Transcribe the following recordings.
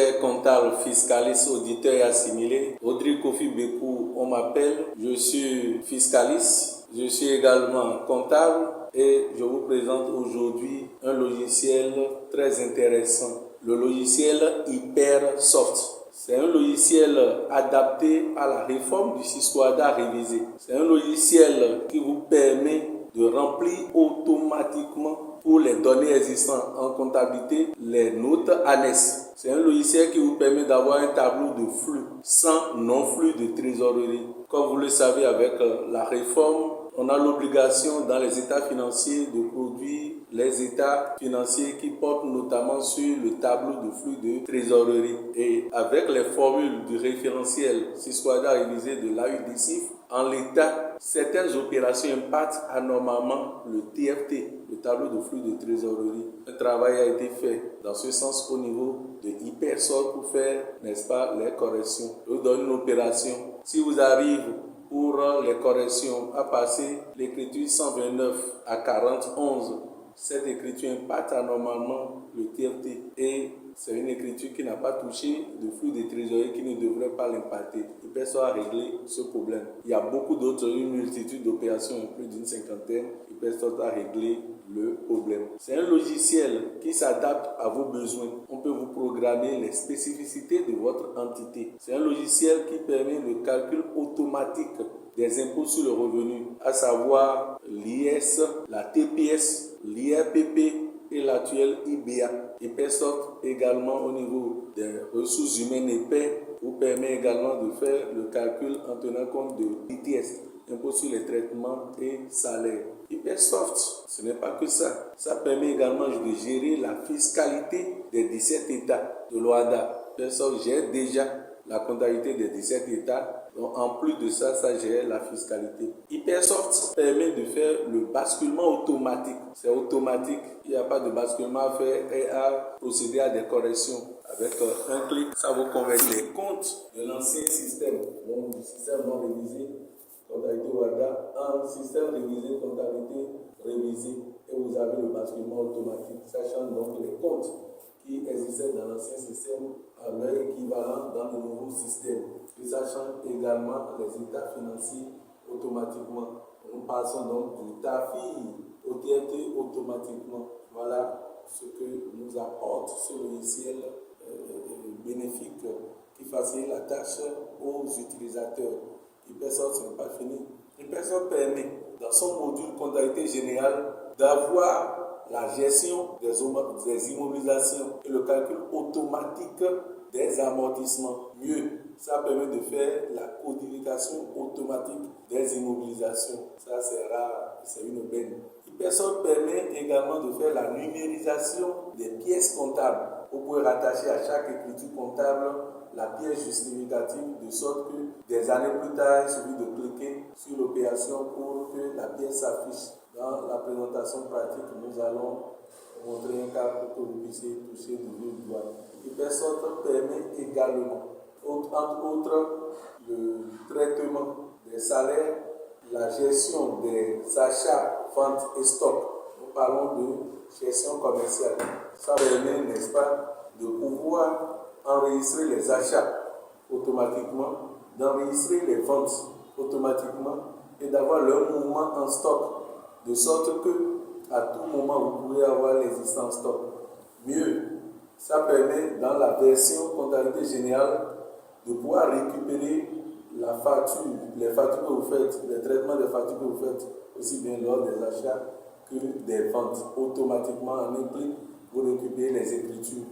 chers comptables, fiscalistes, auditeurs et assimilés. Audrey Kofi Bekou, on m'appelle. Je suis fiscaliste. Je suis également comptable et je vous présente aujourd'hui un logiciel très intéressant. Le logiciel Hypersoft. C'est un logiciel adapté à la réforme du Sysquada révisé. C'est un logiciel qui vous permet de remplir automatiquement pour les données existantes en comptabilité les notes annexes. C'est un logiciel qui vous permet d'avoir un tableau de flux sans non-flux de trésorerie. Comme vous le savez, avec la réforme, on a l'obligation dans les états financiers de produire les états financiers qui portent notamment sur le tableau de flux de trésorerie. Et avec les formules du référentiel Sysquada révisé de l'AUDCIF, en l'état, certaines opérations impactent anormalement le TFT, le tableau de flux de trésorerie. Un travail a été fait dans ce sens au niveau de Hypersoft pour faire, n'est-ce pas, les corrections. Je vous donne une opération. Si vous arrivez pour les corrections à passer l'écriture 129 à 4011, cette écriture impacte anormalement le TFT et c'est une écriture qui n'a pas touché de flux de trésorerie qui ne devrait pas l'impacter. Hypersoft a réglé ce problème. Il y a beaucoup d'autres, une multitude d'opérations, plus d'une cinquantaine. Hypersoft a réglé le problème. C'est un logiciel qui s'adapte à vos besoins. On peut vous programmer les spécificités de votre entité. C'est un logiciel qui permet le calcul automatique des impôts sur le revenu, à savoir l'IS, la TPS, l'IRPP et l'actuel IBA. Hypersoft également au niveau des ressources humaines et paix vous permet également de faire le calcul en tenant compte de l'ITS, impôt sur les traitements et salaires. Hypersoft, ce n'est pas que ça. Ça permet également de gérer la fiscalité des 17 États de l'OHADA. Hypersoft gère déjà la comptabilité des 17 États. Donc, en plus de ça, ça gère la fiscalité. Hypersoft permet de faire le basculement automatique. C'est automatique, il n'y a pas de basculement à faire et à procéder à des corrections. Avec un clic, ça vous convertit les comptes de l'ancien système, donc du système non révisé, comptabilité WADA, en système révisé, comptabilité révisée. Et vous avez le basculement automatique, sachant donc les comptes qui existaient dans l'ancien système à leur équivalent dans le nouveau système. Et sachant également les états financiers automatiquement. Nous passons donc du TAFI au TFT automatiquement. Voilà ce que nous apporte ce logiciel bénéfique qui facilite la tâche aux utilisateurs. Hypersoft, ce n'est pas fini. Hypersoft permet, dans son module comptabilité générale, d'avoir la gestion des immobilisations et le calcul automatique des amortissements. Mieux, ça permet de faire la codification automatique des immobilisations. Ça, c'est rare, c'est une aubaine. Hypersoft permet également de faire la numérisation des pièces comptables. Vous pouvez rattacher à chaque écriture comptable la pièce justificative de sorte que des années plus tard, il suffit de cliquer sur l'opération pour que la pièce s'affiche. Dans la présentation pratique, nous allons montrer un cas pour que vous puissiez toucher du vieux doigt. Hypersoft permet également, entre autres, le traitement des salaires, la gestion des achats, ventes et stocks. Nous parlons de gestion commerciale. Ça permet, n'est-ce pas, de pouvoir enregistrer les achats automatiquement, d'enregistrer les ventes automatiquement et d'avoir leur mouvement en stock, de sorte que à tout moment vous pouvez avoir l'existence stock. Mieux, ça permet dans la version comptabilité générale de pouvoir récupérer la facture, les factures que vous faites, les traitements des factures que vous faites, aussi bien lors des achats que des ventes. Automatiquement, en un clic, vous récupérez les écritures.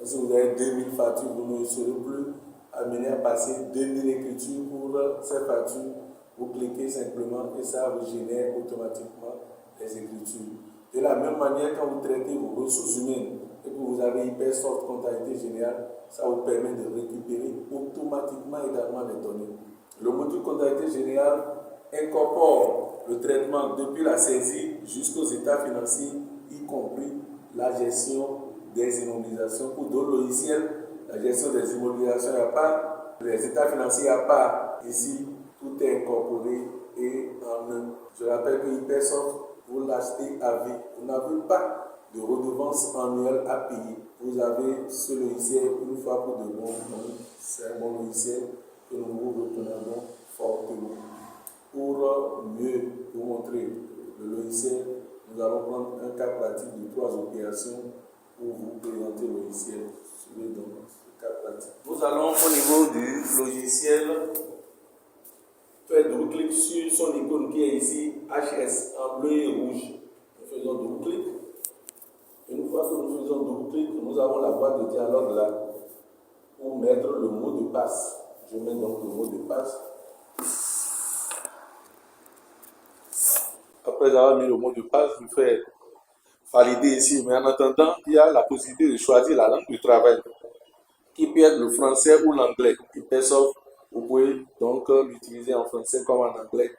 Si vous avez 2000 factures, vous ne serez plus amené à passer 2000 écritures pour ces factures. Vous cliquez simplement et ça vous génère automatiquement les écritures. De la même manière, quand vous traitez vos ressources humaines et que vous avez Hypersoft comptabilité générale, ça vous permet de récupérer automatiquement également les données. Le module comptabilité générale incorpore le traitement depuis la saisie jusqu'aux états financiers, y compris la gestion des immobilisations. Pour d'autres logiciels, la gestion des immobilisations, il n'y a pas, les états financiers, il n'y a pas. Ici, tout est incorporé et en un. Je rappelle que Hypersoft, vous l'achetez à vie. Vous n'avez pas de redevance annuelle à payer. Vous avez ce logiciel une fois pour de bon. Donc, c'est un bon logiciel que nous vous recommandons fortement. Pour mieux vous montrer le logiciel, nous allons prendre un cas pratique de 3 opérations pour vous présenter le logiciel. Suivez donc ce cas pratique. Nous allons au niveau du logiciel faire double-clic sur son icône qui est ici, HS, en bleu et rouge. Nous faisons double-clic. Une fois que nous faisons double-clic, nous avons la boîte de dialogue là pour mettre le mot de passe. Je mets donc le mot de passe. Après avoir mis le mot de passe, je fais valider ici. Mais en attendant, il y a la possibilité de choisir la langue du travail, qui peut être le français ou l'anglais. Hypersoft, vous pouvez donc l'utiliser en français comme en anglais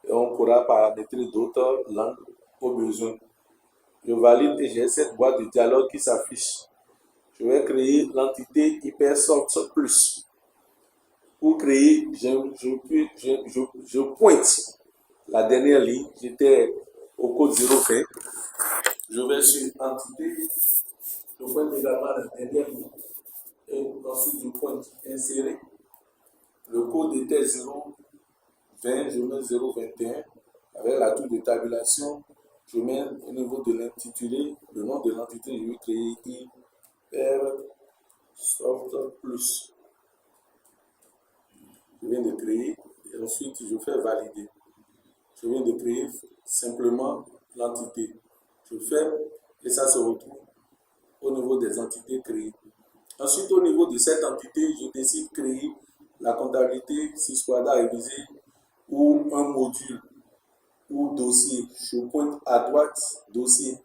et on pourra paramétrer d'autres langues au besoin. Je valide et j'ai cette boîte de dialogue qui s'affiche. Je vais créer l'entité Hypersoft Plus. Pour créer, je pointe la dernière ligne. J'étais au code 020. Je vais sur entité. Je pointe également la dernière ligne. Et ensuite, je pointe insérer. Le code était 020, je mets 021. Avec la touche de tabulation, je mets au niveau de l'intitulé, le nom de l'entité, je vais créer Hypersoft Plus. Je viens de créer et ensuite je fais valider. Je viens de créer simplement l'entité. Je fais et ça se retrouve au niveau des entités créées. Ensuite, au niveau de cette entité, je décide de créer la comptabilité Sysquada révisée ou un module ou dossier. Je pointe à droite, dossier.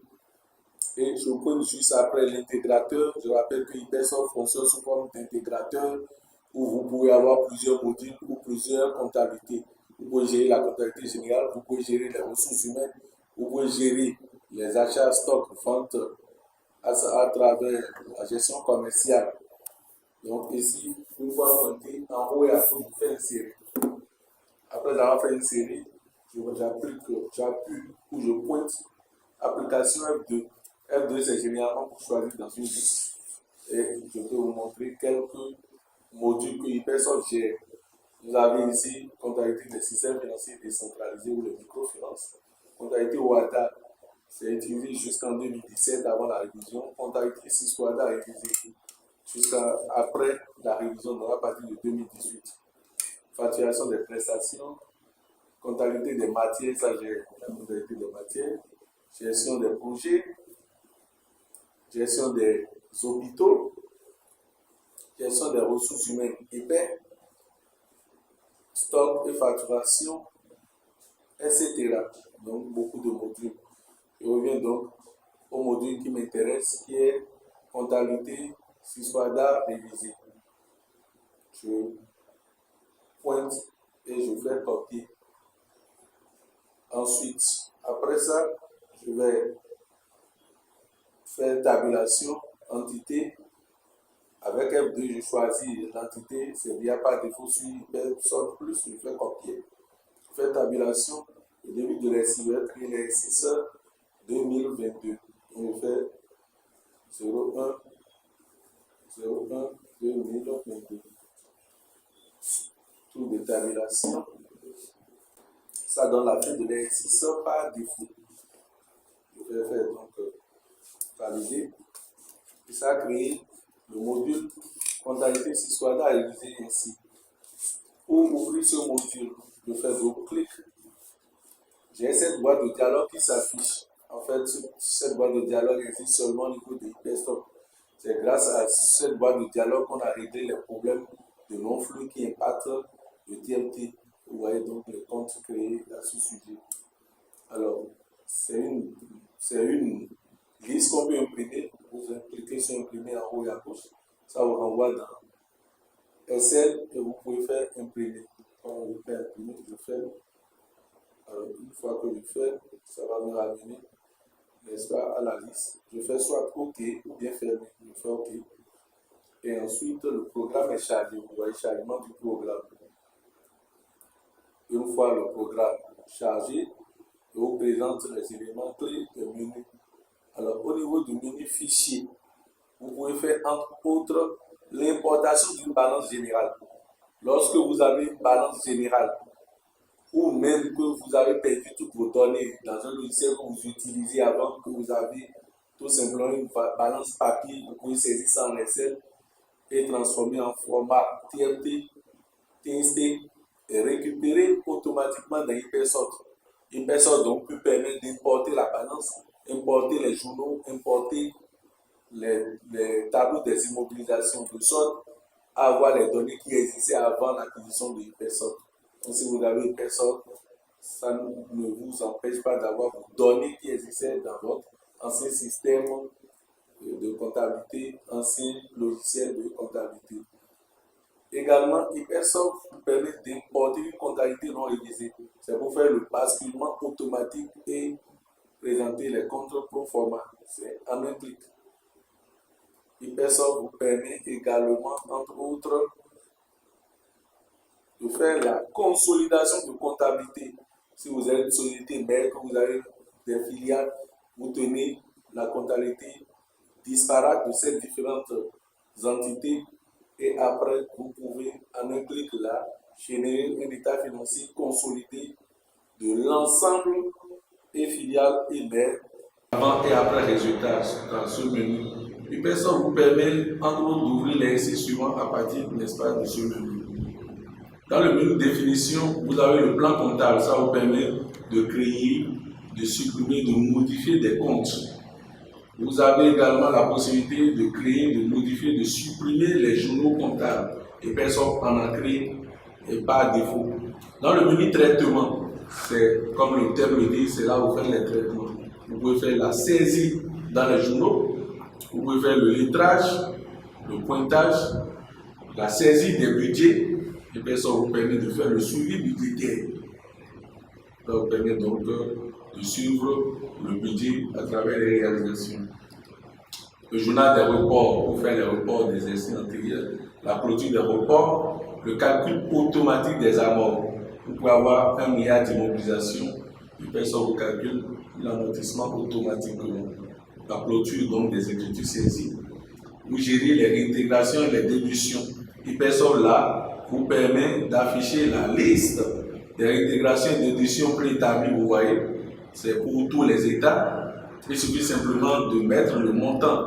Et je pointe juste après l'intégrateur. Je rappelle que Hypersoft fonctionne sous forme d'intégrateur où vous pouvez avoir plusieurs modules ou plusieurs comptabilités. Vous pouvez gérer la comptabilité générale, vous pouvez gérer les ressources humaines, vous pouvez gérer les achats, stocks, ventes à travers la gestion commerciale. Donc ici, une fois pointé, en haut et à gauche, vous faites une série. Après avoir fait une série, j'appuie ou je pointe application F2. F2, c'est généralement pour choisir dans une liste. Et je peux vous montrer quelques modules que Hypersoft gère. Vous avez ici comptabilité des systèmes financiers décentralisés ou les microfinances. Comptabilité OADA, c'est utilisé jusqu'en 2017 avant la révision. Comptabilité Sysquada révisée jusqu'à après la révision, donc à partir de 2018. Facturation des prestations, comptabilité des matières, ça j'ai la comptabilité des matières, gestion des projets, gestion des hôpitaux, gestion des ressources humaines et paix, stock et facturation, etc. Donc beaucoup de modules. Je reviens donc au module qui m'intéresse, qui est comptabilité Sysquada révisée. Je pointe et je fais copier. Ensuite, après ça, je vais faire tabulation, entité. Avec F2, je choisis l'entité, c'est bien par défaut sur Hypersoft Plus, je fais copier. Je fais tabulation, le début de l'exercice, créer l'exercice 2022. Je fais 01, 01, 2022. Tour de tabulation. Ça donne la fin de l'exercice par défaut. Je vais faire donc valider. Et ça a créé le module comptabilité Sysquada révisé ainsi. Pour ouvrir ce module, je fais double-clic. J'ai cette boîte de dialogue qui s'affiche. En fait, cette boîte de dialogue existe seulement au niveau de Hypersoft. C'est grâce à cette boîte de dialogue qu'on a réglé les problèmes de non-flux qui impactent le TMT. Vous voyez donc les comptes créés à ce sujet. Alors, c'est une liste qu'on peut imprimer. Vous cliquez sur imprimer en haut et à gauche. Ça vous renvoie dans Excel et vous pouvez faire imprimer. Quand vous faites imprimer, je fais. Alors, une fois que je fais, ça va me ramener, n'est-ce pas, à la liste. Je fais soit OK ou bien fermé. Je fais OK. Et ensuite, le programme est chargé. Vous voyez, chargement du programme. Une fois le programme chargé, je vous présente les éléments clés du menu Alors, au niveau du menu fichier, vous pouvez faire entre autres l'importation d'une balance générale. Lorsque vous avez une balance générale, ou même que vous avez perdu toutes vos données dans un logiciel que vous utilisez avant, que vous avez tout simplement une balance papier, vous pouvez saisir ça en Excel et transformer en format TMT, TST et récupérer automatiquement dans Hypersort. Hypersort donc peut permettre d'importer la balance, importer les journaux, importer les tableaux des immobilisations de sorte à avoir les données qui existaient avant l'acquisition de Hypersort. Donc, si vous avez Hypersort, ça ne vous empêche pas d'avoir vos données qui existaient dans votre ancien système de comptabilité, ancien logiciel de comptabilité. Également, Hypersort vous permet d'importer une comptabilité non révisée. C'est pour faire le basculement automatique et présenter les comptes pro forma. C'est en un clic. Hypersort vous permet également, entre autres, de faire la consolidation de comptabilité. Si vous êtes une société mère, que vous avez des filiales, vous tenez la comptabilité disparate de ces différentes entités et après, vous pouvez en un clic là générer un état financier consolidé de l'ensemble et filiales et mères avant et après résultat dans ce menu. Hypersort vous permet en gros d'ouvrir les exercices suivants à partir, n'est-ce pas, de ce menu. Dans le menu définition, vous avez le plan comptable. Ça vous permet de créer, de supprimer, de modifier des comptes. Vous avez également la possibilité de créer, de modifier, de supprimer les journaux comptables. Et personne en a créé et par défaut. Dans le menu traitement, c'est comme le terme le dit, c'est là où vous faites les traitements. Vous pouvez faire la saisie dans les journaux, vous pouvez faire le lettrage, le pointage, la saisie des budgets. Et puis ça vous permet de faire le suivi budgétaire. Ça vous permet donc de suivre le budget à travers les réalisations. Le journal des reports pour faire les reports des exercices antérieurs, la clôture des reports, le calcul automatique des amorts. Vous pouvez avoir 1 milliard d'immobilisations, et puis ça vous calcule l'amortissement automatiquement. La clôture donc des exécutifs saisis. Vous gérez les réintégrations et les déductions. Hypersort là vous permet d'afficher la liste des réintégrations et déductions préétablies. Vous voyez, c'est pour tous les États. Il suffit simplement de mettre le montant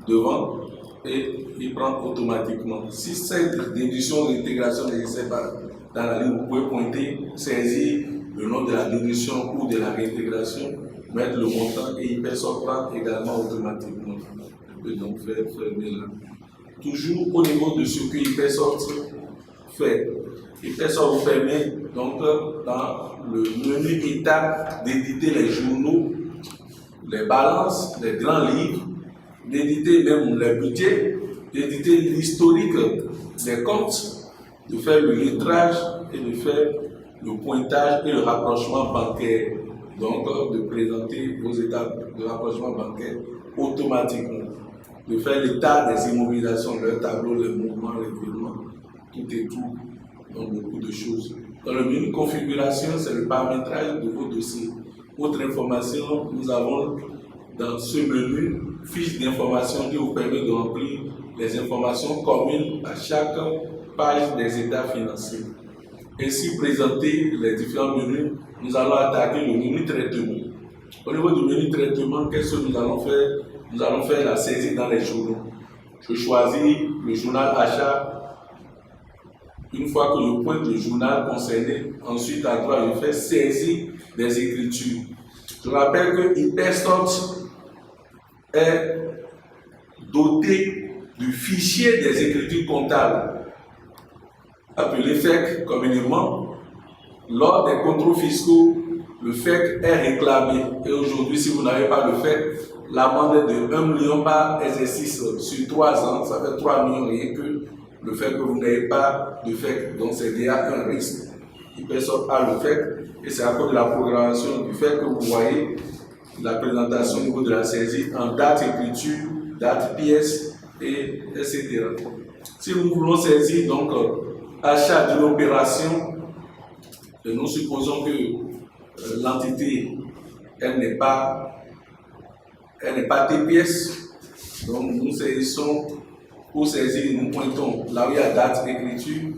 devant et il prend automatiquement. Si cette déduction ou réintégration n'existe pas dans la ligne, vous pouvez pointer, saisir le nom de la déduction ou de la réintégration, mettre le montant et Hypersort prend également automatiquement. Vous pouvez donc faire fermer là. Toujours au niveau de ce que Hypersort fait. Hypersort vous permet donc dans le menu étape d'éditer les journaux, les balances, les grands livres, d'éditer même les budgets, d'éditer l'historique des comptes, de faire le lettrage et de faire le pointage et le rapprochement bancaire. Donc de présenter vos étapes de rapprochement bancaire automatiquement. De faire l'état des immobilisations, le tableau, les mouvements, les virements, tout et tout, donc beaucoup de choses. Dans le menu configuration, c'est le paramétrage de vos dossiers. Autre information, nous avons dans ce menu fiche d'information qui vous permet de remplir les informations communes à chaque page des états financiers. Ainsi présenté les différents menus, nous allons attaquer le menu traitement. Au niveau du menu traitement, qu'est-ce que nous allons faire? Nous allons faire la saisie dans les journaux. Je choisis le journal achat. Une fois que je pointe le journal concerné, ensuite à droite, je fais saisie des écritures. Je rappelle que Hypersort est doté du fichier des écritures comptables, appelé FEC communément. Lors des contrôles fiscaux, le FEC est réclamé. Et aujourd'hui, si vous n'avez pas le FEC, l'amende est de 1 million par exercice sur 3 ans. Ça fait 3 millions rien que le fait que vous n'ayez pas de FEC. Donc c'est déjà un risque. Hypersort a le FEC et c'est à cause de la programmation du FEC que vous voyez la présentation au niveau de la saisie en date écriture, date pièce, et etc. Si nous voulons saisir donc achat d'une opération, nous supposons que l'entité elle n'est pas Elle n'est pas TPS. Donc nous saisissons, pour saisir, nous pointons là où il y a date d'écriture.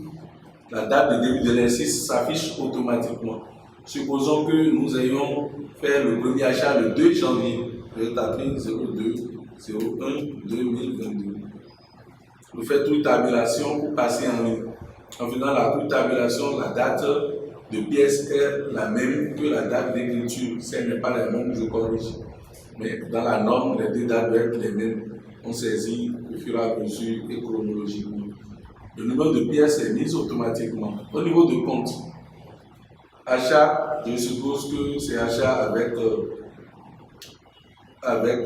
La date de début de l'exercice s'affiche automatiquement. Supposons que nous ayons fait le premier achat le 2 janvier. Je vais taper 02-01-2022. Vous faites toute tabulation pour passer en ligne. En faisant la toute tabulation, la date de pièce est la même que la date d'écriture. Si elle n'est pas la même, je corrige. Mais dans la norme, les deux dates doivent être les mêmes. On saisit au fur et à mesure et chronologiquement. Le numéro de pièce est mis automatiquement. Au niveau de compte, achat, je suppose que c'est achat avec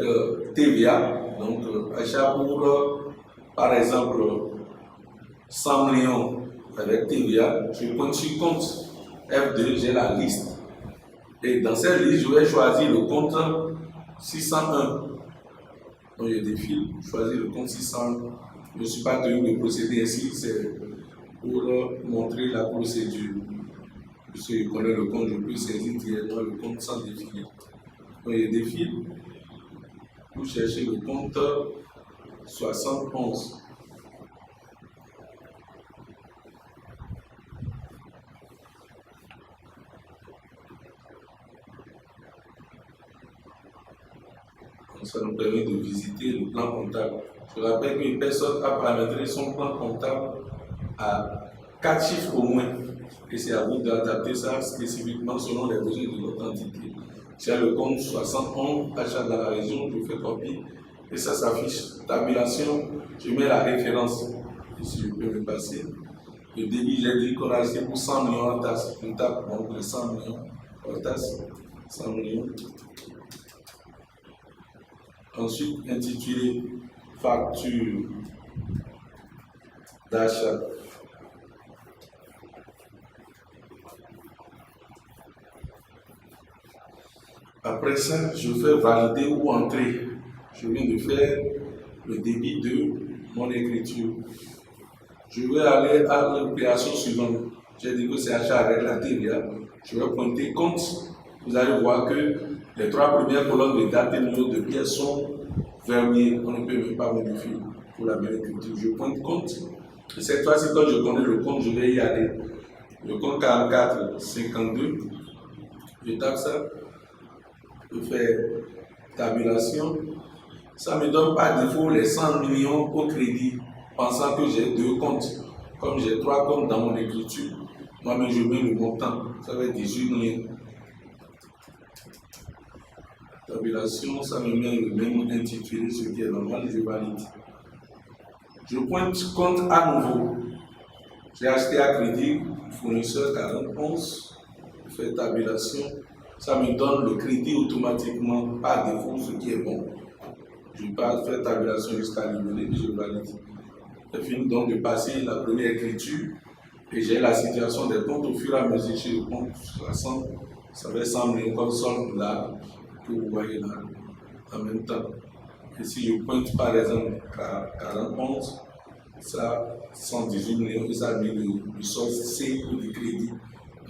TVA. Donc, achat pour, par exemple, 100 millions avec TVA. Je pointe sur compte F2, j'ai la liste. Et dans cette liste, je vais choisir le compte 601. Donc, je défile, je choisis le compte 601. Je ne suis pas tenu de procéder ainsi, c'est pour montrer la procédure. Si je connais le compte, je peux saisir directement le compte sans défiler. Donc, je défile pour chercher le compte 71. Ça nous permet de visiter le plan comptable. Je rappelle qu'une personne a paramétré son plan comptable à 4 chiffres au moins. Et c'est à vous d'adapter ça spécifiquement selon les besoins de votre entité. Si le compte 71, achat dans la région, je fais copie et ça s'affiche. Tabulation, je mets la référence. Ici, je peux me passer. Le débit, j'ai dit qu'on a acheté pour 100 millions en tasse. Je tape donc les 100 millions en tasse. 100 millions. Ensuite, intitulé facture d'achat. Après ça, je fais valider ou entrer. Je viens de faire le débit de mon écriture. Je vais aller à l'opération suivante. J'ai dit que c'est achat avec la TVA. Je vais pointer compte. Vous allez voir que les 3 premières colonnes de date et numéro de pièces sont verrouillées. On ne peut même pas modifier pour la même écriture. Je pointe compte. Et cette fois-ci, quand je connais le compte, je vais y aller. Le compte 4452. Je tape ça. Je fais tabulation. Ça me donne par défaut les 100 millions au crédit, pensant que j'ai 2 comptes. Comme j'ai 3 comptes dans mon écriture, moi-même je mets le montant. Ça va être 18 millions. Tabulation, ça me met le même intitulé, ce qui est normal, je valide. Je pointe compte à nouveau. J'ai acheté à crédit, fournisseur 41, je fais tabulation. Ça me donne le crédit automatiquement par défaut, ce qui est bon. Je passe faire tabulation jusqu'à libérer, puis je valide. J'ai fini donc de passer la première écriture et j'ai la situation des comptes au fur et à mesure. Chez le compte 60, ça va être 100 millions comme solde là, que vous voyez là, en même temps. Et si je pointe par exemple 41, ça 118 millions, et ça a mis le solde C ou du crédit.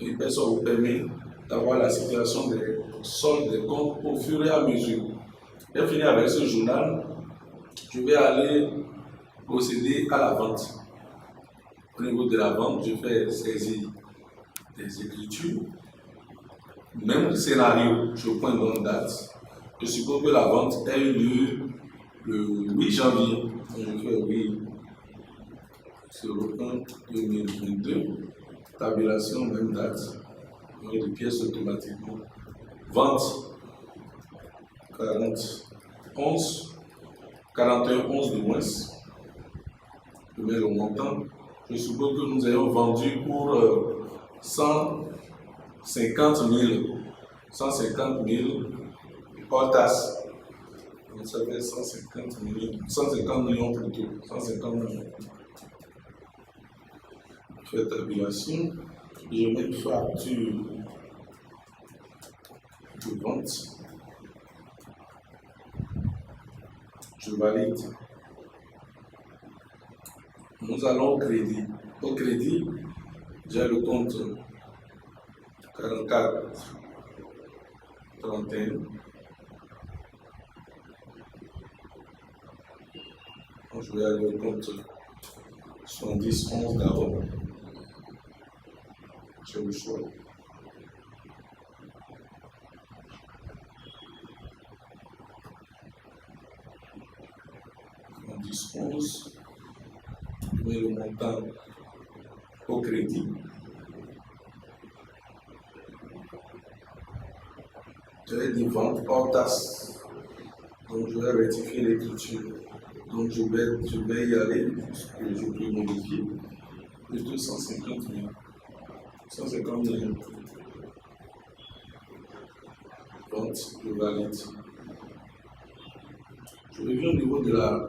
Et ça vous permet d'avoir la situation des soldes des comptes au fur et à mesure. J'ai fini avec ce journal. Je vais aller procéder à la vente. Au niveau de la vente, je fais saisir des écritures. Même scénario, je pointe dans date. Je suppose que la vente a eu lieu le 8 janvier. Donc je fais oui sur le 1 2022. Tabulation, même date. De pièces automatiquement. Vente 41 11 de moins. Je mets le montant. Je suppose que nous ayons vendu pour 150 000 hors taxe. Donc ça fait 150 millions plutôt. 150 millions. Je fais tabulation. Je mets une facture de vente. Je valide. Nous allons au crédit. Au crédit, j'ai le compte 44 31. Donc, je vais aller au compte 70 11 d'abord. J'ai le choix. 70 11. Je mets le montant au crédit. J'avais dit vente hors taxe. Donc je vais rectifier l'écriture. Donc je vais y aller, puisque je peux modifier. Plutôt 150 000. 150 000. Vente, je valide. Je reviens au niveau de la.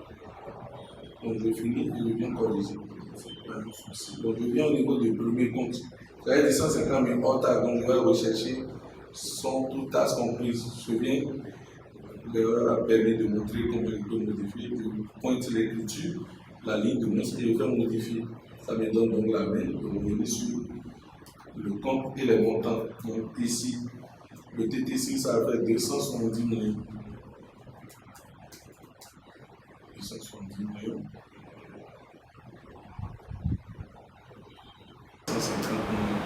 Donc je finis et je viens corriger. C'est pas un souci. Donc je viens au niveau du premier compte. J'avais dit 150 000 hors taxe, donc je vais rechercher sans toute taxe comprise. Je viens. L'erreur a permis de montrer comment je peux modifier. Je pointe l'écriture, la ligne de monstre et je fais modifier. Ça me donne donc la main de revenir sur le compte et les montants. Donc ici, le TTC, ça va faire 270 millions. 270 millions. 150 millions.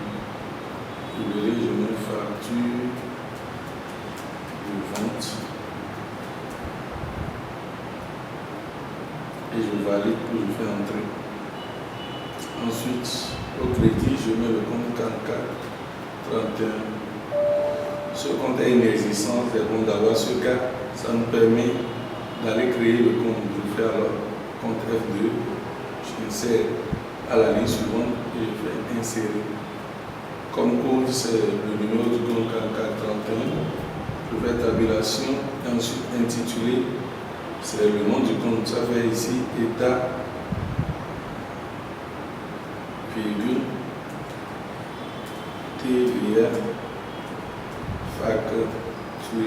Vous verrez, je mets facture de vente. Et je valide pour je fais entrer. Ensuite, au crédit, je mets le compte 44 31. Ce compte est inexistant, c'est bon d'avoir ce cas. Ça nous permet d'aller créer le compte. Je fais alors compte F2. J'insère à la ligne suivante et je fais insérer. Comme code, c'est le numéro du compte 44 31. Je fais tabulation et ensuite intituler. C'est le nom du compte, ça fait ici état, virgule, TVA, facturé sur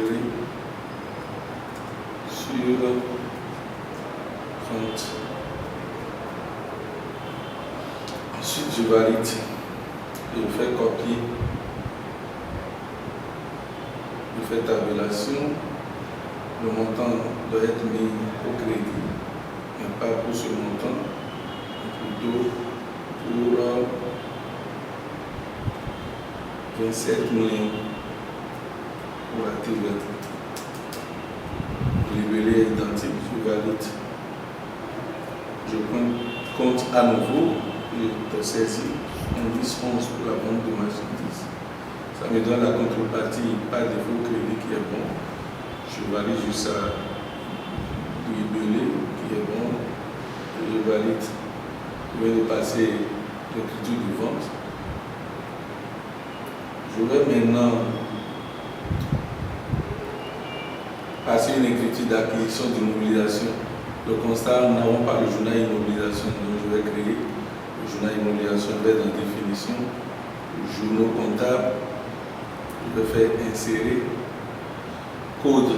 compte. Ensuite, je valide et je fais copier, je fais tabulation. Le montant doit être mis au crédit, mais pas pour ce montant, mais plutôt pour 27 millions pour la TVA. Libellé est identique, je valide. Je prends compte à nouveau et je saisis un 10 11 pour la vente de marchandises. Ça me donne la contrepartie, pas de faux crédit qui est bon. Je valide juste à libellé qui est bon. Et je valide. Je vais passer l'écriture de vente. Je vais maintenant passer une écriture d'acquisition d'immobilisation. Le constat, nous n'avons pas le journal immobilisation, donc je vais créer le journal immobilisation, je vais dans définition, journaux comptables, je vais faire insérer code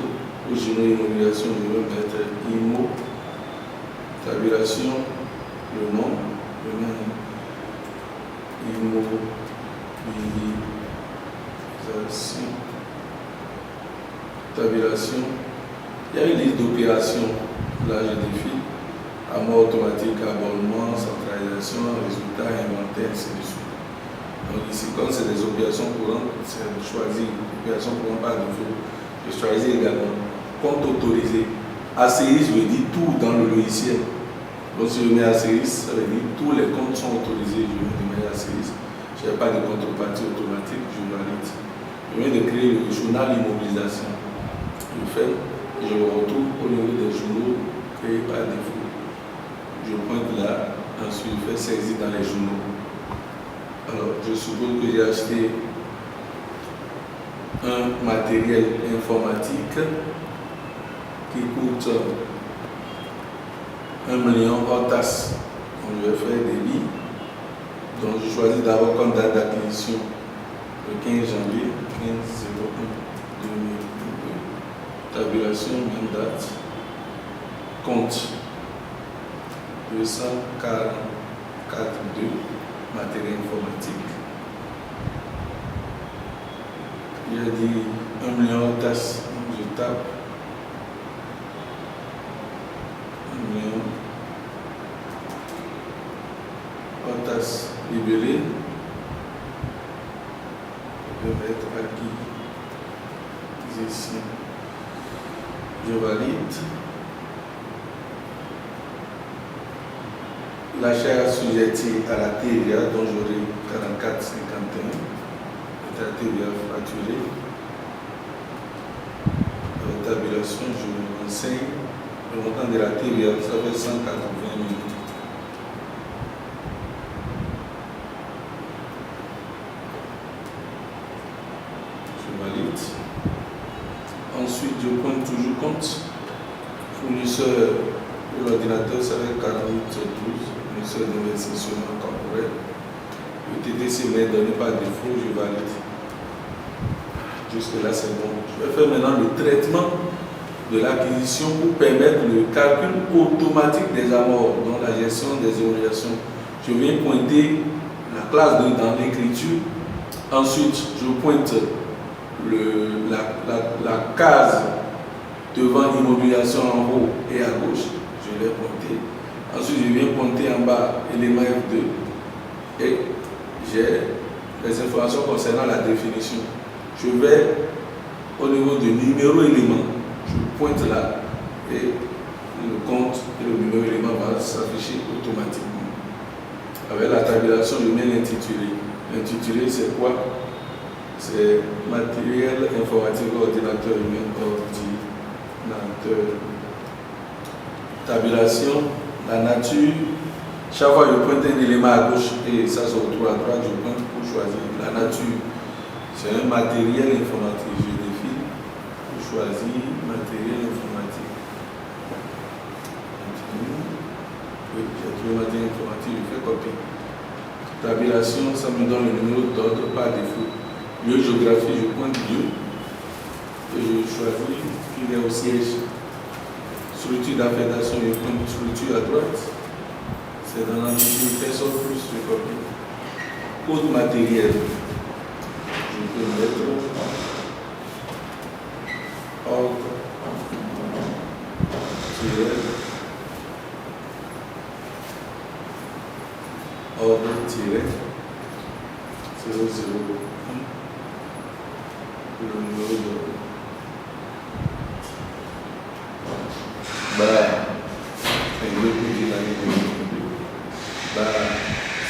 au journal immobilisation, je vais mettre IMO, tabulation, le nom, je mets immobilisation, tabulation. Il y a une liste d'opérations, là je défile, amort automatique, abonnement, centralisation, résultat, inventaire, ainsi de suite. Donc ici, comme c'est des opérations courantes, c'est choisir opération courante par défaut. Je choisis également compte autorisé. ACI, je veux dire tout dans le logiciel. Donc si je mets ACI, ça veut dire tous les comptes sont autorisés, je vais mettre ACI. Je n'ai pas de contrepartie automatique, je valide. Je viens de créer le journal immobilisation. Je fais et je retrouve au niveau des journaux créés par défaut. Je pointe là, ensuite je fais saisir dans les journaux. Alors, je suppose que j'ai acheté un matériel informatique qui coûte 1 million hors taxe. Donc, je vais faire des billes. Donc, je choisis d'abord comme date d'acquisition le 15 janvier 15/01/2022. Tabulation, même date. Compte 244,2 matériel informatique. Il a dit 1 million hors taxe. Donc, je tape 1 million Tasse libellée. Je vais mettre acquis ici. Je valide. L'achat assujetti à la TVA dont j'aurai 44,51. La TVA facturée. La tabulation, je vous renseigne. Le montant de la TVA, ça fait 180 000. Je valide. Ensuite, je pointe toujours compte. Fournisseur de l'ordinateur, ça fait 48 sur 12. Fournisseur d'investissement corporel. Le TTC m'est donné par défaut, je valide. Jusque là, c'est bon. Je vais faire maintenant le traitement de l'acquisition pour permettre le calcul automatique des amorts dans la gestion des obligations. Je viens pointer la classe dans l'écriture. Ensuite, je pointe la case devant immobilisation en haut et à gauche. Je l'ai pointé. Ensuite, je viens pointer en bas élément F2 et j'ai les informations concernant la définition. Je vais au niveau du numéro élément, je pointe là et le compte et le numéro élément va s'afficher automatiquement. Avec la tabulation, je mets l'intitulé. L'intitulé, c'est quoi? C'est matériel informatique, ordinateur humain, ordinateur. Tabulation, la nature. Chaque fois, je pointe un élément à gauche et ça se retrouve à droite, je pointe pour choisir la nature. C'est un matériel informatique. Je défile pour choisir matériel informatique. Oui, j'ai trouvé matériel informatique, je fais copier. Tabulation, ça me donne le numéro d'ordre par défaut. Lieu géographie, je pointe lieu et je choisis qu'il est au siège. Structure d'affectation, je pointe structure à droite. C'est dans l'entité personne plus, je copie. Code matériel. Je peux mettre ordre tiré 001 le numéro de barre et le coup de l'année barre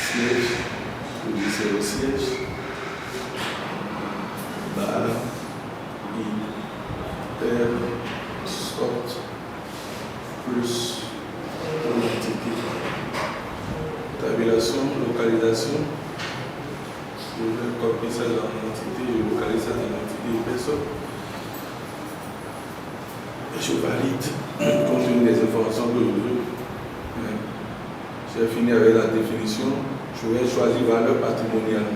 siège ou du siège barre inter sort plus l'entité tabulation localisation. Je vais copier ça dans l'entité, je localise ça dans l'entité personne. Et je valide compte tenu des informations que je veux. J'ai fini avec la définition. Je vais choisir valeur patrimoniale.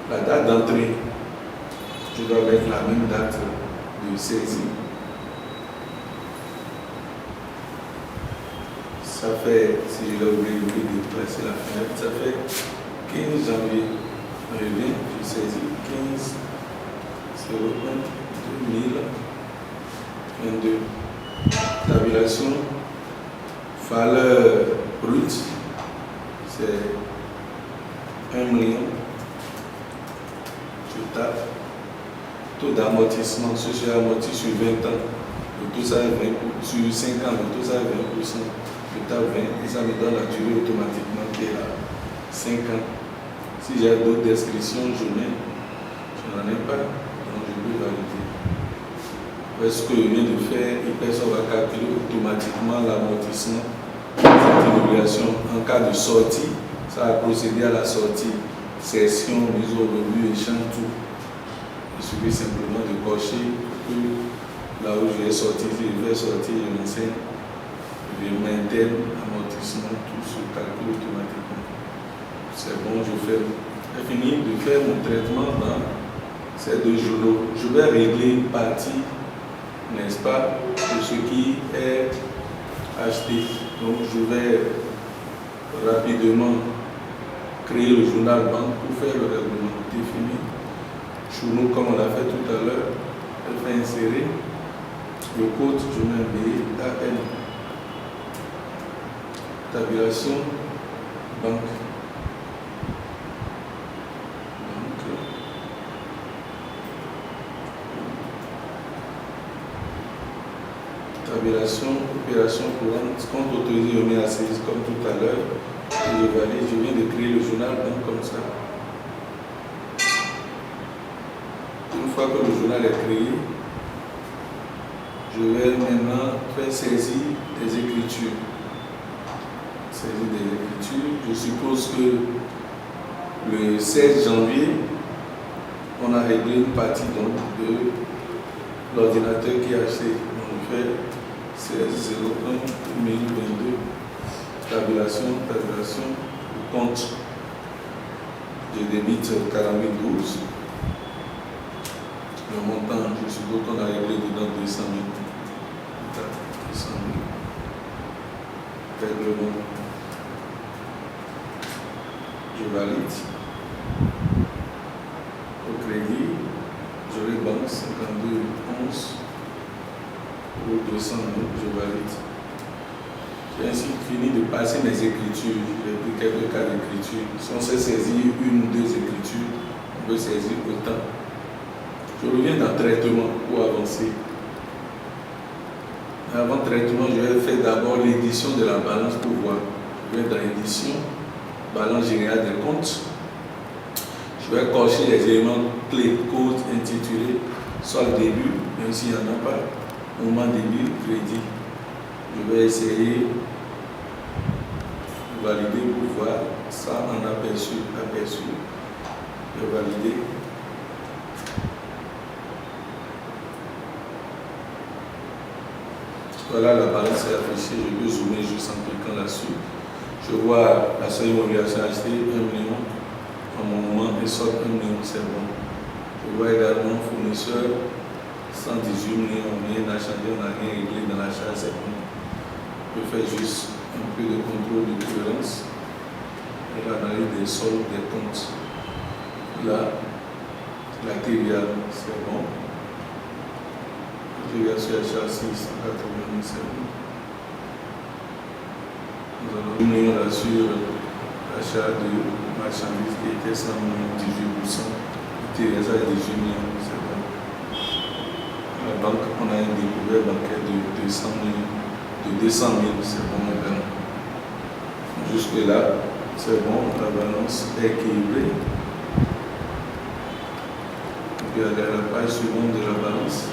La date d'entrée, je dois mettre la même date de saisie. Ça fait, si je l'ai oublié de placer la fenêtre, ça fait 15 janvier. Je viens, je saisis 15 01 2022. Tabulation, valeur brute, c'est 1 million. Je tape. Taux d'amortissement, ce sera amorti sur 20 ans. Le taux ça est 20, sur 5 ans, le taux ça est 20%. Je tape 20 et ça me donne la durée automatiquement qui est à 5 ans. Si j'ai d'autres descriptions, je mets. Je n'en ai pas, donc je peux valider. Ce que je viens de faire, personne va calculer automatiquement l'amortissement de cette obligation. En cas de sortie, ça va procéder à la sortie, cession, mise au revenu, échange, tout. Il suffit simplement de cocher que là où je vais sortir, si je vais sortir, je m'enseigne, je maintiens amortissement, tout se calcule automatiquement. C'est bon, j'ai fini de faire mon traitement dans ces deux journaux. Je vais régler une partie, n'est-ce pas, de ce qui est acheté. Donc je vais rapidement créer le journal banque pour faire le règlement défini. Journaux comme on l'a fait tout à l'heure, je vais insérer le code, je mets BAN. Tabulation banque. opération courante, compte autorisé remis à saisie comme tout à l'heure. Et je valide, je viens de créer le journal, donc comme ça. Une fois que le journal est créé, je vais maintenant faire saisie des écritures. Saisie des écritures. Je suppose que le 16 janvier, on a réglé une partie donc, de l'ordinateur qui a acheté. On fait 16 01 2022. Tabulation, le compte. Je débite 48,12. Le montant, je suppose qu'on a réglé dedans 200 000. 200 000. Règlement. Je valide. Au crédit, j'aurai banque 52 11 ou 200 000. Je valide. J'ai ainsi fini de passer mes écritures. J'ai pris quelques cas d'écriture. Si on sait saisir une ou deux écritures, on peut saisir autant. Je reviens dans le traitement pour avancer. Avant le traitement, je vais faire d'abord l'édition de la balance pour voir. Je vais dans l'édition, balance générale des comptes. Je vais cocher les éléments clés, codes intitulés, soit le début, même s'il n'y en a pas, moment début, crédit. Je vais essayer de valider pour voir ça en aperçu. Je vais valider. Voilà, la balance est affichée. Je peux zoomer juste en cliquant là-dessus. Je vois la seule immobilisation achetée 1 million en mon moment et soit 1 million, c'est bon. Je vois également fournisseur 118 millions, rien n'a changé, on n'a rien réglé dans l'achat, c'est bon. Je fais juste un peu de contrôle de cohérence et l'analyse des soldes des comptes. Là, la TVA, c'est bon. La TVA sur l'achat 680 000, c'est bon. Nous avons 1 million là sur l'achat de marchandises qui était 100 millions, 18%. La TVA, ça est 18 millions, c'est bon. La banque, on a un découvert bancaire de 200 millions. De 200 000, c'est bon également. Jusque là, c'est bon, la balance est équilibrée. Et puis aller à la page suivante de la balance.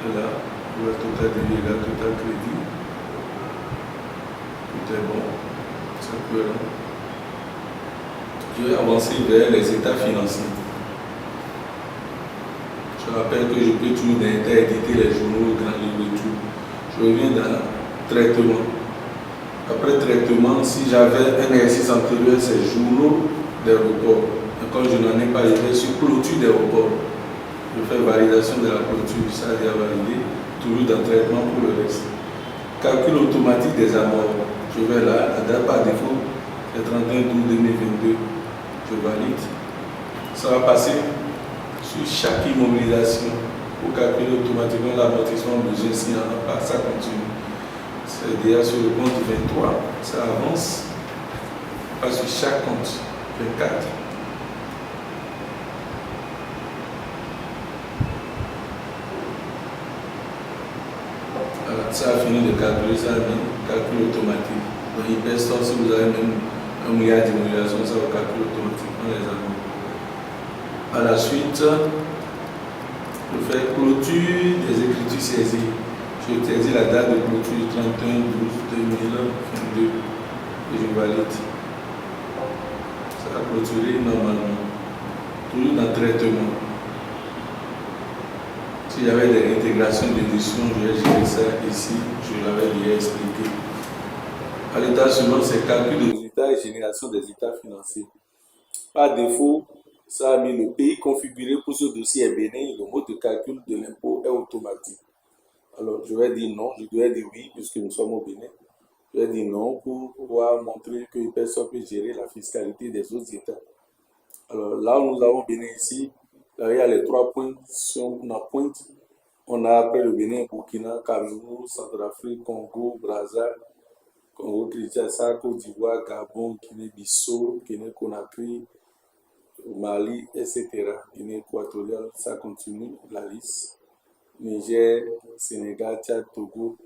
Et là, le total débit et le total crédit. Tout est bon, c'est cohérent. Je vais avancer vers les états financiers. Je rappelle que je peux toujours éditer les journaux, grands livres et tout. Je reviens dans traitement. Après traitement, si j'avais un exercice antérieur, c'est journaux d'aéroport. Et quand je n'en ai pas, je vais sur clôture d'aéroport. Je fais validation de la clôture, ça a déjà validé. Toujours dans traitement pour le reste. Calcul automatique des amorts. Je vais là, la date par défaut, c'est 31/12/2022. Je valide. Ça va passer sur chaque immobilisation pour calculer automatiquement l'amortissement besoin. S'il n'y en a pas, ça continue. C'est déjà sur le compte 23, ça avance. Pas sur chaque compte 24. Voilà, ça a fini de calculer, ça a mis calcul automatique. Donc Hyperstore, si vous avez même 1 milliard d'immobilisation, ça va calculer automatiquement les amorts. À la suite, je fais clôture des écritures saisies. Je saisis la date de clôture du 31/12/2022 et je valide. Ça va clôturer normalement. Toujours dans le traitement. S'il y avait des intégrations d'édition, je vais gérer ça ici. Je l'avais déjà expliqué. À l'état suivant, c'est calcul des résultats et génération des états financiers. Par défaut, ça a mis le pays configuré pour ce dossier est Bénin. Le mode de calcul de l'impôt est automatique. Alors, je vais dire non, je dois dire oui, puisque nous sommes au Bénin. Je vais dire non pour pouvoir montrer que personne peut gérer la fiscalité des autres États. Alors, là où nous avons Bénin ici, là, il y a les 3 points. Si on pointe, on a après le Bénin, Burkina, Cameroun, Centrafrique, Congo, Brazza, Congo-Kinshasa, Côte d'Ivoire, Gabon, Guinée-Bissau, Guinée-Conakry, Mali, etc. Guinée équatoriale, ça continue la liste. Niger, Sénégal, Tchad, Togo,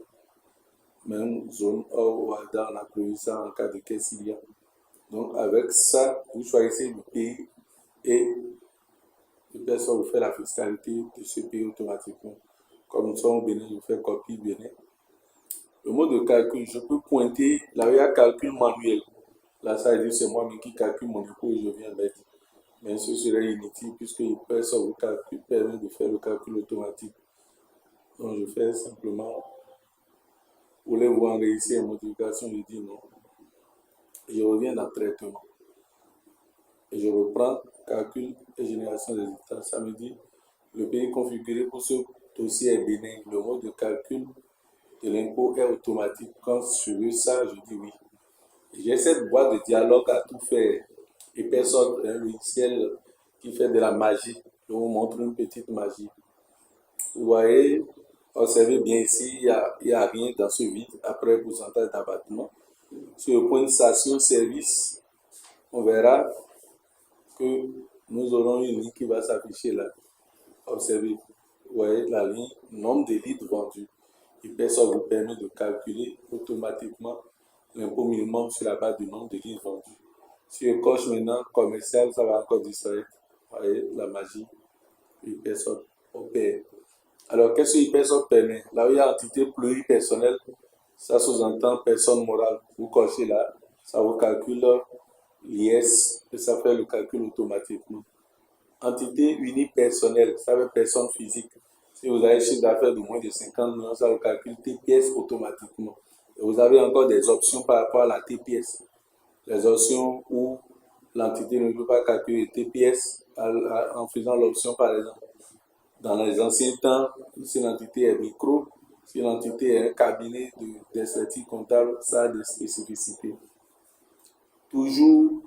même zone hors Ouada, on a prévu ça en cas de caisse il y a. Donc avec ça, vous choisissez le pays et le personne vous fait la fiscalité de ce pays automatiquement. Comme nous sommes au Bénin, je fais copie Bénin. Le mode de calcul, je peux pointer, là il y a calcul manuel. Là, ça veut dire c'est moi qui calcule mon impôt et je viens mettre. Mais ce serait inutile puisque personne vous calcule, permet de faire le calcul automatique. Donc je fais simplement, voulez-vous enregistrer une modification, je dis non. Et je reviens dans traitement. Et je reprends calcul et génération des résultats. Ça me dit le pays configuré pour ce dossier est Bénin. Le mode de calcul de l'impôt est automatique. Quand je veux ça, je dis oui. J'ai cette boîte de dialogue à tout faire. Et personne, un logiciel qui fait de la magie. Je vous montre une petite magie. Vous voyez, observez bien ici, il y a rien dans ce vide après le pourcentage d'abattement. Sur le point de station service, on verra que nous aurons une ligne qui va s'afficher là. Observez, vous voyez la ligne nombre de litres vendus. Et personne vous permet de calculer automatiquement l'impôt minimum sur la base du nombre de litres vendus. Si je coche maintenant commercial, ça va encore disparaître. Vous voyez la magie. Personne opère. Alors, qu'est-ce que hyperson permet? Là où il y a entité pluripersonnelle, ça sous-entend personne morale. Vous cochez là, ça vous calcule l'IS et ça fait le calcul automatiquement. Entité unipersonnelle, ça veut personne physique. Si vous avez un chiffre d'affaires de moins de 50 millions, ça vous calcule TPS automatiquement. Et vous avez encore des options par rapport à la TPS. Les options où l'entité ne peut pas calculer TPS en faisant l'option par exemple. Dans les anciens temps, si l'entité est micro, si l'entité est un cabinet d'expertise comptable, ça a des spécificités. Toujours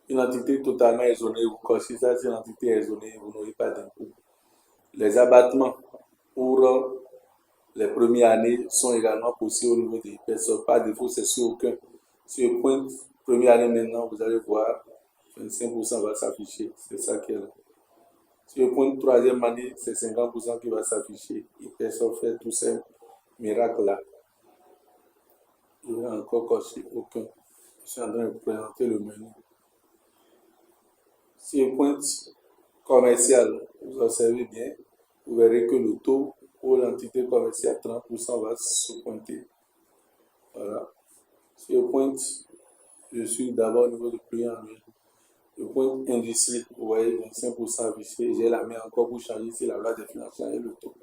une entité totalement exonérée, vous cochez ça, si l'entité est exonérée, vous n'aurez pas d'impôt. Les abattements pour les premières années sont également possibles au niveau des personnes. Par défaut, c'est sur aucun. Sur le point de première année maintenant, vous allez voir, 25% va s'afficher. C'est ça qui est là. Sur le point de troisième année, c'est 50% qui va s'afficher. Et personne fait tous ces miracles-là. Je vais encore cocher aucun. Je suis en train de présenter le menu. Sur le point commercial, vous observez bien, vous verrez que le taux pour l'entité commerciale, 30% va se pointer. Voilà. Sur le point, je suis d'abord au niveau du prix annuel. Le point industrie, vous voyez, 25% affiché. J'ai la main encore pour changer si la loi des finances et le taux.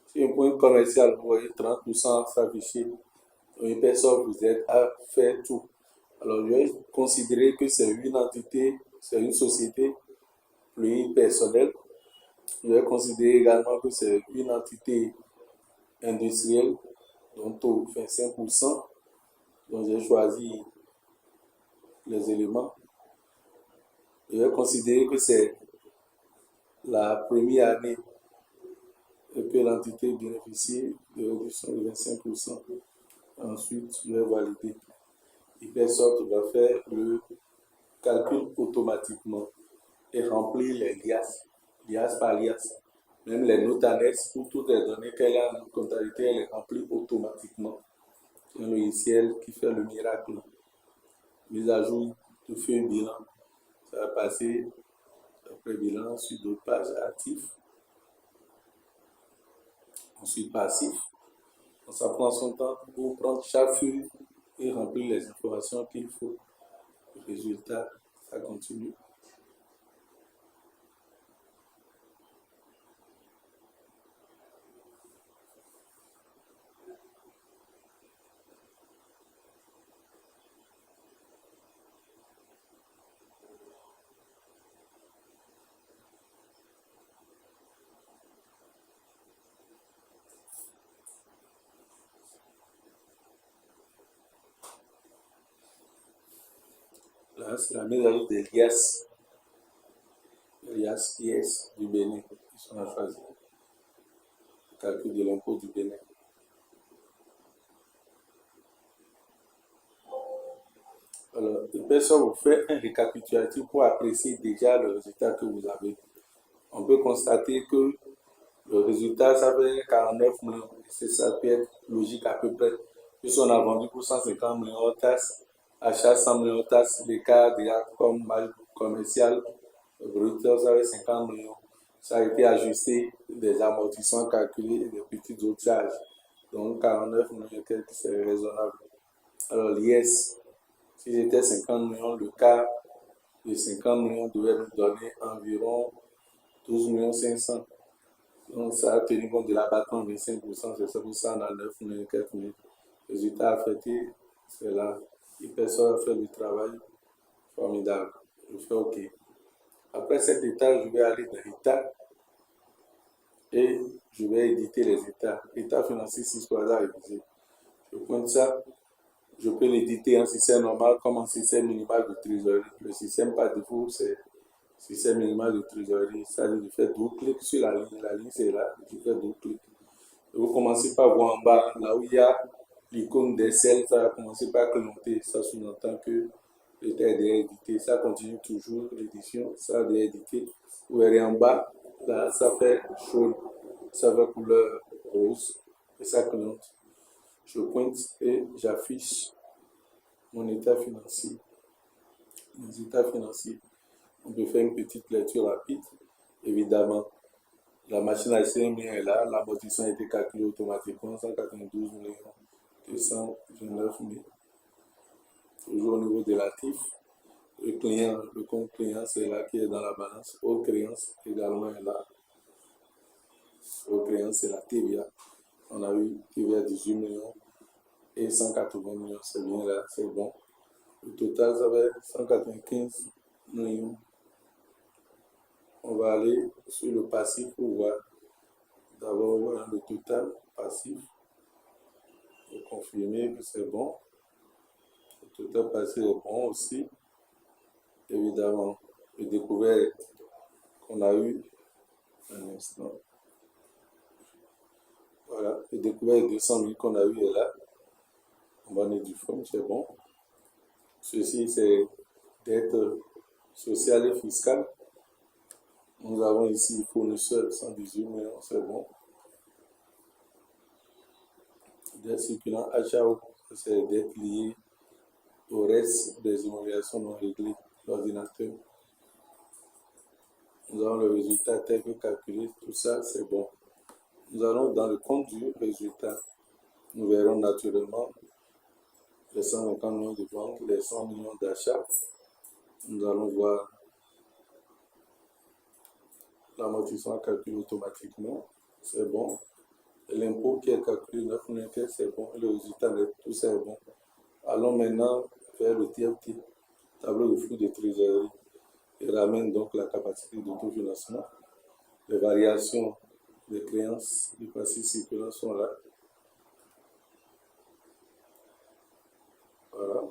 Sur le point commercial, vous voyez, 30% s'afficher. Une personne vous aide à faire tout. Alors, je vais considérer que c'est une entité, c'est une société pluripersonnelle. Je vais considérer également que c'est une entité industrielle, dont taux 25%. Donc, j'ai choisi les éléments. Je vais considérer que c'est la première année et que l'entité bénéficie de réduction de 25%. Ensuite, je vais valider. Hypersoft va faire le calcul automatiquement et remplir les liasses par liasse. Même les notes annexes pour toutes les données qu'elle a en comptabilité, elle les remplit automatiquement. C'est un logiciel qui fait le miracle. Mise à jour de feuille bilan. Ça va passer après bilan sur d'autres pages actifs. Ensuite passif. Donc, ça prend son temps pour prendre chaque feuille et remplir les informations qu'il faut. Le résultat, ça continue. Là, c'est la mise à jour des liasses. Les liasses IS du Bénin qui sont à choisir. Le calcul de l'impôt du Bénin. Alors, une personne vous fait un récapitulatif pour apprécier déjà le résultat que vous avez. On peut constater que Le résultat, ça fait 49 millions. C'est ça peut être logique à peu près. Puisqu'on a vendu pour 150 millions de tasses, achat 100 millions de tasses, l'écart déjà comme marge commerciale, brut, ça fait 50 millions. Ça a été ajusté des amortissements calculés et des petites autres charges. Donc 49 millions, c'est raisonnable. Alors l'IS, si j'étais 50 millions, le cas de 50 millions devait nous donner environ 12 millions 500. Donc, ça a tenu compte de l'abattement de 25%, c'est ça pour ça on a 9 millions, 4 millions. Résultat affecté, c'est là. Et personne a fait du travail formidable. Je fais OK. Après cet état, je vais aller dans l'état et je vais éditer les états. État financier 6 3 à réviser. Je pointe ça. Je peux l'éditer en système normal comme en système minimal de trésorerie. Le système par défaut, c'est système minimal de trésorerie. Ça, je fais double-clic sur la ligne. La ligne, c'est là. Je fais double-clic. Vous commencez par voir en bas, là où il y a l'icône des selles, ça va commencer par clignoter. Ça sous-entend que l'état est déjà édité. Ça continue toujours l'édition, ça a déjà édité. Vous verrez en bas, là, ça fait chaud, ça fait couleur rose et ça clignote. Je pointe et j'affiche mon état financier. Mes états financiers. On peut faire une petite lecture rapide, évidemment. La machine à CM est là, l'amortissement a été calculé automatiquement, 192 millions 229 000. Toujours au niveau des l'actif, le client, le compte client, c'est là qui est dans la balance. Aux créances également est là. Aux créances, c'est la TVA. On a eu TVA 18 millions et 180 millions, c'est bien là, c'est bon. Le total, ça va être 195 millions. On va aller sur le passif pour voir. D'abord, voilà le total passif. Pour confirmer que c'est bon. Le total passif est bon aussi. Évidemment, le découvert qu'on a eu un instant. Voilà, le découvert de 200 000 qu'on a eu est là. On va mettre du forme, c'est bon. Ceci, c'est dette sociale et fiscale. Nous avons ici fournisseur 118 millions, c'est bon. Dette circulant achat, c'est dette liée au reste des immobilisations non réglées, l'ordinateur. Nous avons le résultat tel que calculé, tout ça c'est bon. Nous allons dans le compte du résultat. Nous verrons naturellement les 150 millions de ventes, les 100 millions d'achats. Nous allons voir l'amortissement calculé automatiquement, c'est bon. L'impôt qui est calculé 9 millions, c'est bon. Et le résultat net, tout ça est bon. Allons maintenant vers le TFT, tableau de flux de trésorerie. Il ramène donc la capacité d'autofinancement. Les variations des créances du passif circulant sont là. Voilà.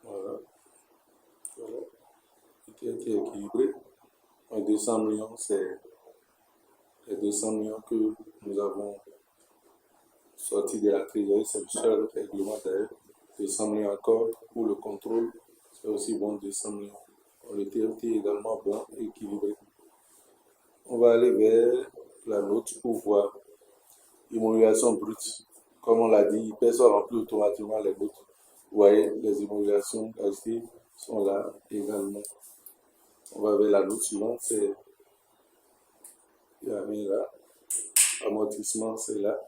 Voilà. Voilà. Le TFT est équilibré. 200 millions, c'est les 200 millions que nous avons sortis de la trésorerie. C'est le seul règlement d'ailleurs. 200 millions encore pour le contrôle. C'est aussi bon, 200 millions. Le TFT est également bon et équilibré. On va aller vers la note pour voir immobilisation brute. Comme on l'a dit, personne remplit automatiquement les notes. Vous voyez, les immobilisations achetées sont là également. On va vers la note suivante, c'est il y a rien là. Amortissement, c'est là.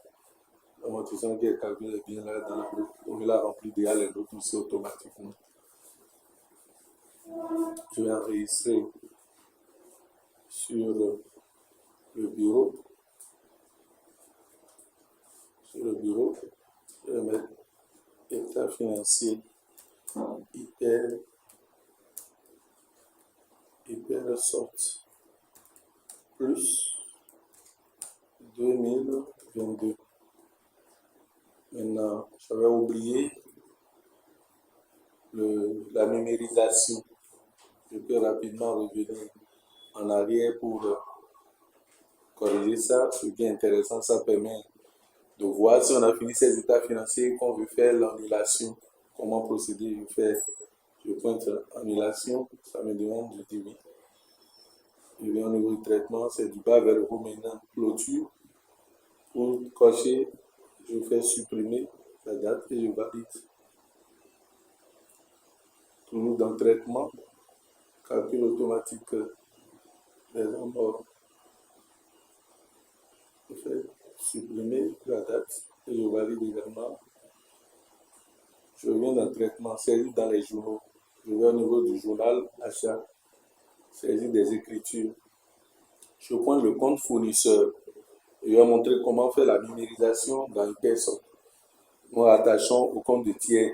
L'amortissement qui est calculé est bien là dans le groupe. On l'a rempli déjà les notes aussi automatiquement. Je vais enregistrer sur le bureau. Sur le bureau, je vais mettre état financier hyper sorte plus 2022. Maintenant, j'avais oublié la numérisation. Je peux rapidement revenir en arrière pour corriger ça. Ce qui est intéressant, ça permet de voir si on a fini ces états financiers, qu'on veut faire l'annulation. Comment procéder? Je pointe annulation, ça me demande, je dis oui. Je vais au niveau du traitement, c'est du bas vers le haut maintenant, clôture. Pour cocher, je fais supprimer la date et je valide. Toujours dans traitement, calcul automatique des nombres. Je fais supprimer la date et je valide également. Je reviens dans traitement, saisir dans les journaux. Je vais au niveau du journal achat, saisir des écritures. Je pointe le compte fournisseur. Je vais montrer comment faire la numérisation dans une personne. Nous rattachons au compte de tiers.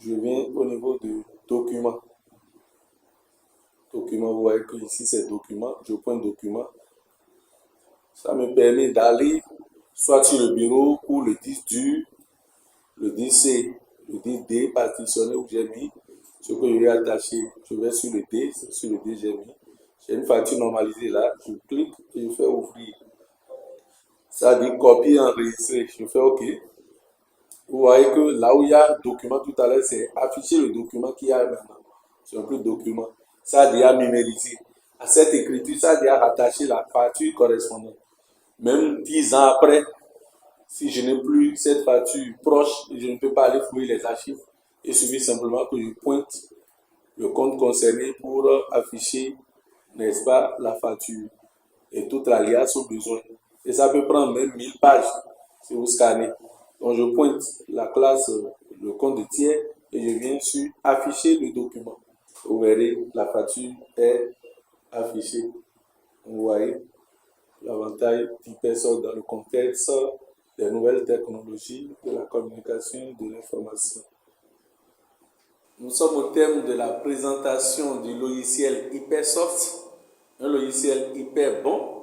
Je viens au niveau de documents. Documents, vous voyez que ici c'est document. Je pointe document. Ça me permet d'aller soit sur le bureau ou le disque dur, le disque C, le disque D partitionné où j'ai mis ce que je vais attacher. Je vais sur le D, c'est sur le D j'ai mis. J'ai une facture normalisée là, je clique et je fais ouvrir. Ça dit copier, enregistrer. Je fais OK. Vous voyez que là où il y a document tout à l'heure, c'est afficher le document qu'il y a maintenant. C'est un peu document. Ça a déjà numérisé. À cette écriture, ça a déjà rattaché la facture correspondante. Même 10 ans après, si je n'ai plus cette facture proche, je ne peux pas aller fouiller les archives. Il suffit simplement que je pointe le compte concerné pour afficher, n'est-ce pas, la facture et toute l'alias au besoin. Et ça peut prendre même 1000 pages si vous scannez. Donc je pointe la classe, le compte de tiers et je viens sur afficher le document. Vous verrez, la facture est affichée. Vous voyez l'avantage d'Hypersoft dans le contexte des nouvelles technologies, de la communication et de l'information. Nous sommes au terme de la présentation du logiciel Hypersoft, un logiciel hyper bon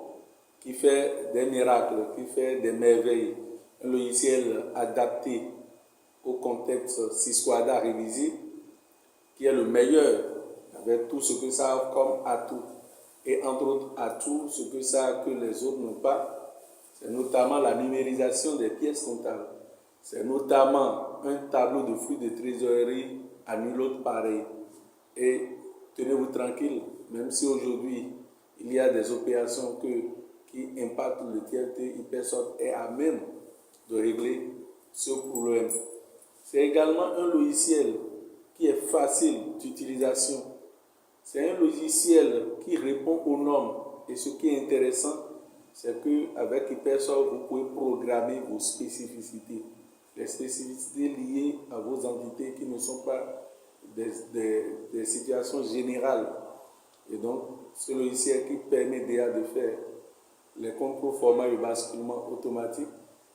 qui fait des miracles, qui fait des merveilles, un logiciel adapté au contexte Sysquada révisé, qui est le meilleur avec tout ce que ça a comme atout. Et entre autres atouts, ce que ça a que les autres n'ont pas, c'est notamment la numérisation des pièces comptables. C'est notamment un tableau de flux de trésorerie à nul autre pareil. Et tenez-vous tranquille, même si aujourd'hui il y a des opérations qui impactent le TLT, Hypersoft est à même de régler ce problème. C'est également un logiciel qui est facile d'utilisation. C'est un logiciel qui répond aux normes. Et ce qui est intéressant, c'est qu'avec Hypersoft, vous pouvez programmer vos spécificités. Les spécificités liées à vos entités qui ne sont pas des situations générales. Et donc, ce logiciel qui permet déjà de faire les comptes pro forma et basculement automatique,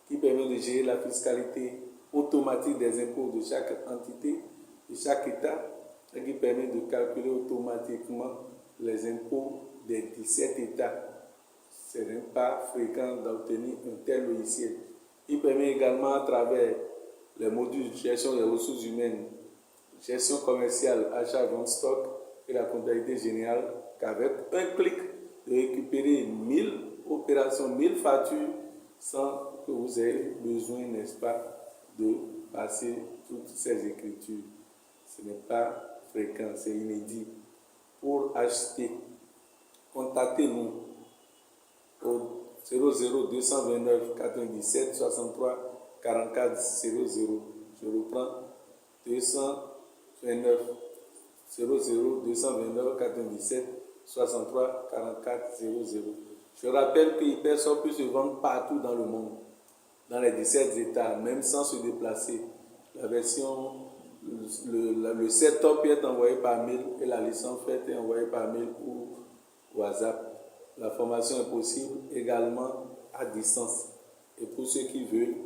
qui permet de gérer la fiscalité automatique des impôts de chaque entité, de chaque État, et qui permet de calculer automatiquement les impôts des 17 États. Ce n'est pas fréquent d'obtenir un tel logiciel. Il permet également à travers les modules de gestion des ressources humaines, gestion commerciale, achat, vente, stock et la comptabilité générale qu'avec un clic de récupérer 1000 opérations, 1000 factures sans que vous ayez besoin, n'est-ce pas, de passer toutes ces écritures. Ce n'est pas fréquent, c'est inédit. Pour acheter, contactez-nous au 00 229 97 63 44 00. Je reprends 229 00 229 97 63 44 00. Je rappelle que Hypersoft peut se vendre partout dans le monde, dans les 17 États, même sans se déplacer. La version, le setup est envoyé par mail et la licence faite est envoyée par mail ou WhatsApp. La formation est possible également à distance. Et pour ceux qui veulent,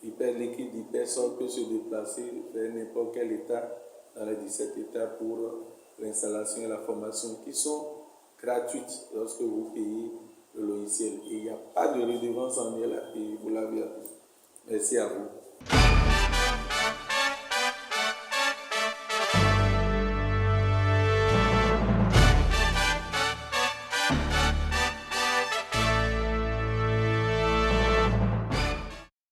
l'équipe d'Hypersoft peut se déplacer vers n'importe quel État dans les 17 États pour l'installation et la formation qui sont gratuites lorsque vous payez le logiciel. Et il n'y a pas de redevance annuelle à payer, vous l'avez appris. Merci à vous.